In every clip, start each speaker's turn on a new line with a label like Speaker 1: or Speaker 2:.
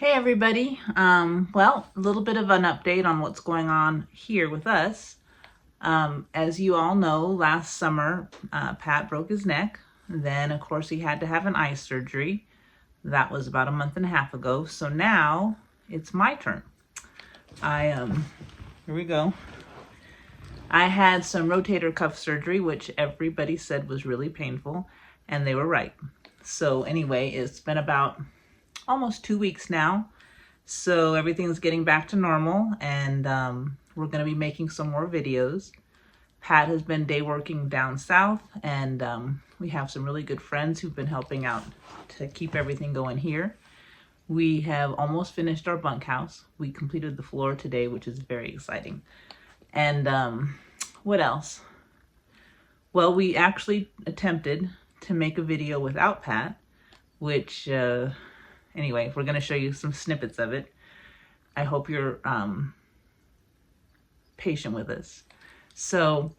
Speaker 1: Hey everybody. Well, a little bit of an update on what's going on here with us. As you all know, last summer, Pat broke his neck. Then, of course, he had to have an eye surgery. That was about a month and a half ago. So now it's my turn. Here we go. I had some rotator cuff surgery, which everybody said was really painful, and they were right. So anyway, it's been about almost 2 weeks now. So everything's getting back to normal, and we're going to be making some more videos. Pat has been day working down south, and we have some really good friends who've been helping out to keep everything going here. We have almost finished our bunkhouse. We completed the floor today, which is very exciting. And what else? Well, we actually attempted to make a video without Pat, which anyway, we're going to show you some snippets of it. I hope you're patient with us. So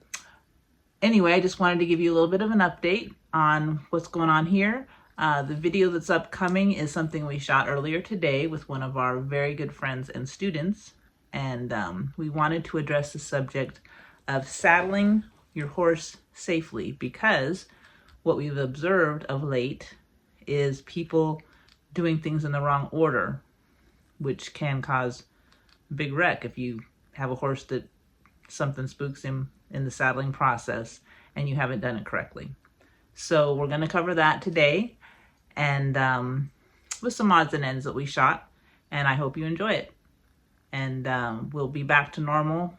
Speaker 1: anyway, I just wanted to give you a little bit of an update on what's going on here. The video that's upcoming is something we shot earlier today with one of our very good friends and students. And we wanted to address the subject of saddling your horse safely, because what we've observed of late is people doing things in the wrong order, which can cause a big wreck if you have a horse that something spooks him in the saddling process and you haven't done it correctly. So we're going to cover that today, and with some odds and ends that we shot, and I hope you enjoy it. And we'll be back to normal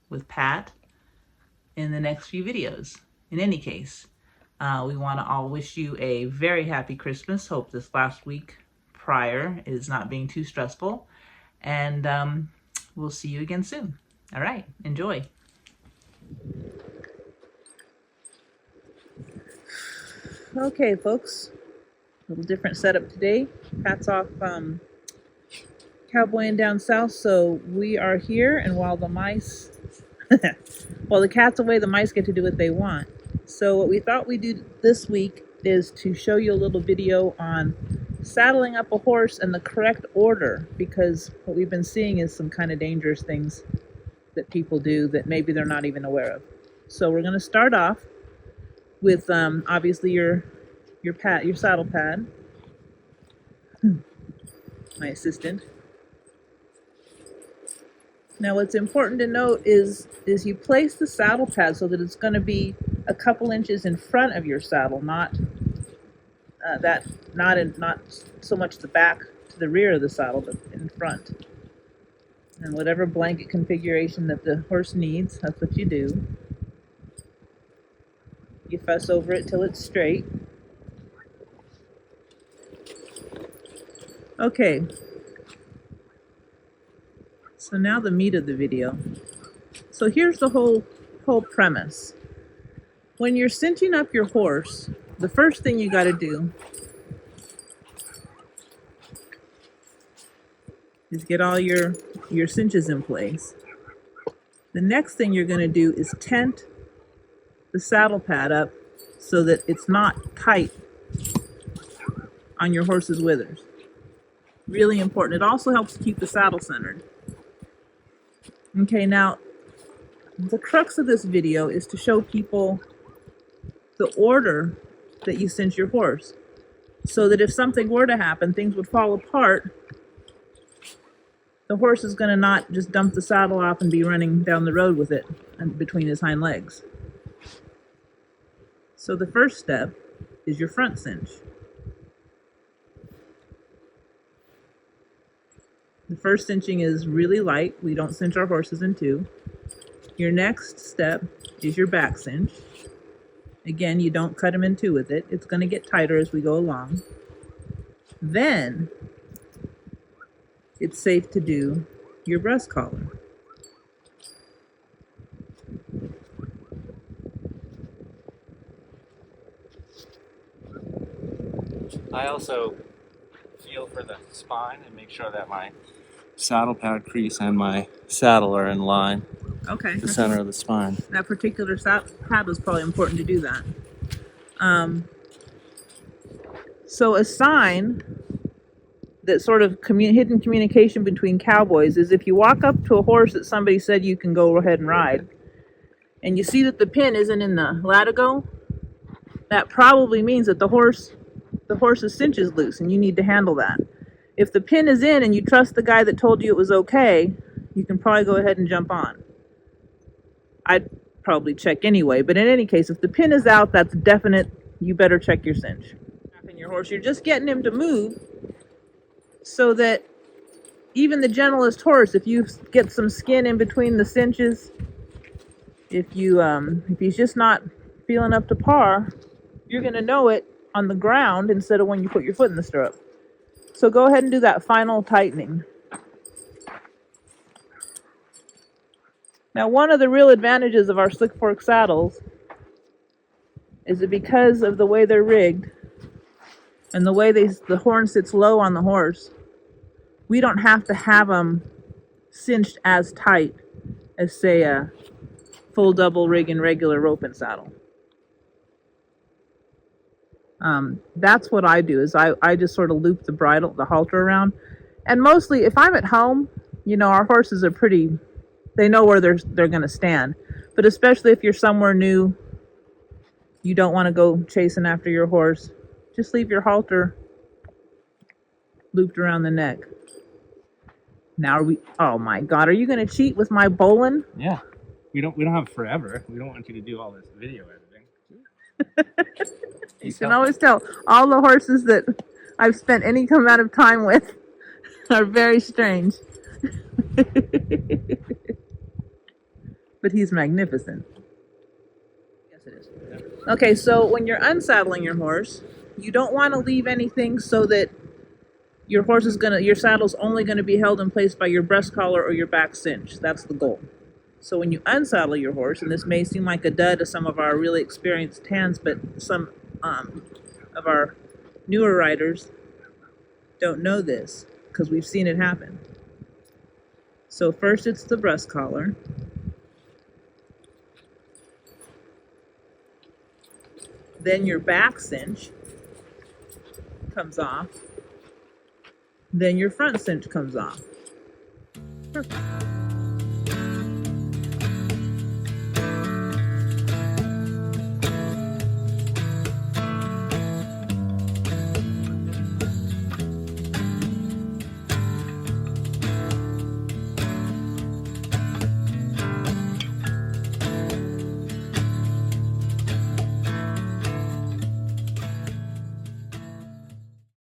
Speaker 1: with Pat in the next few videos. In any case, we want to all wish you a very happy Christmas. Hope this last week prior is not being too stressful. And we'll see you again soon. All right, enjoy. Okay, folks. A little different setup today. Pat's off cowboying down south, so we are here, and while the mice, while the cat's away, the mice get to do what they want. So what we thought we'd do this week is to show you a little video on saddling up a horse in the correct order, because what we've been seeing is some kind of dangerous things that people do that maybe they're not even aware of. So we're going to start off with obviously your saddle pad. My assistant. Now what's important to note is you place the saddle pad so that it's going to be a couple inches in front of your saddle, not so much the back to the rear of the saddle, but in front. And whatever blanket configuration that the horse needs, that's what you do. You fuss over it till it's straight. Okay. So now the meat of the video. So here's the whole premise. When you're cinching up your horse, the first thing you got to do is get all your cinches in place. The next thing you're going to do is tent the saddle pad up so that it's not tight on your horse's withers. Really important. It also helps to keep the saddle centered. Okay, now the crux of this video is to show people the order that you cinch your horse, so that if something were to happen, things would fall apart. The horse is going to not just dump the saddle off and be running down the road with it between his hind legs. So the first step is your front cinch. The first cinching is really light. We don't cinch our horses in two. Your next step is your back cinch. Again, you don't cut them in two with it. It's going to get tighter as we go along. Then it's safe to do your breast collar.
Speaker 2: I also feel for the spine and make sure that my saddle pad crease and my saddle are in line.
Speaker 1: Okay.
Speaker 2: The center of the spine.
Speaker 1: That particular pad was probably important to do that. So a sign that sort of hidden communication between cowboys is if you walk up to a horse that somebody said you can go ahead and ride, and you see that the pin isn't in the latigo, that probably means that the horse's cinch is loose and you need to handle that. If the pin is in and you trust the guy that told you it was okay, you can probably go ahead and jump on. I'd probably check anyway, but in any case, if the pin is out, that's definite. You better check your cinch. Your horse, you're just getting him to move so that even the gentlest horse, if you get some skin in between the cinches, if he's just not feeling up to par, you're going to know it on the ground instead of when you put your foot in the stirrup. So go ahead and do that final tightening. Now, one of the real advantages of our slick fork saddles is that because of the way they're rigged and the way the horn sits low on the horse, we don't have to have them cinched as tight as, say, a full double rig and regular rope and saddle. That's what I do, is I just sort of loop the halter around. And mostly, if I'm at home, our horses are they know where they're going to stand. But especially if you're somewhere new, you don't want to go chasing after your horse, just leave your halter looped around the neck. Now oh my God, are you going to cheat with my bowline?
Speaker 2: Yeah. We don't have forever. We don't want you to do all this video editing.
Speaker 1: You can always tell all the horses that I've spent any amount of time with are very strange. But he's magnificent. Yes, it is. Okay, so when you're unsaddling your horse, you don't want to leave anything so that your saddle's only gonna be held in place by your breast collar or your back cinch. That's the goal. So when you unsaddle your horse, and this may seem like a dud to some of our really experienced hands, but some of our newer riders don't know this because we've seen it happen. So first it's the breast collar. Then your back cinch comes off. Then your front cinch comes off. Perfect.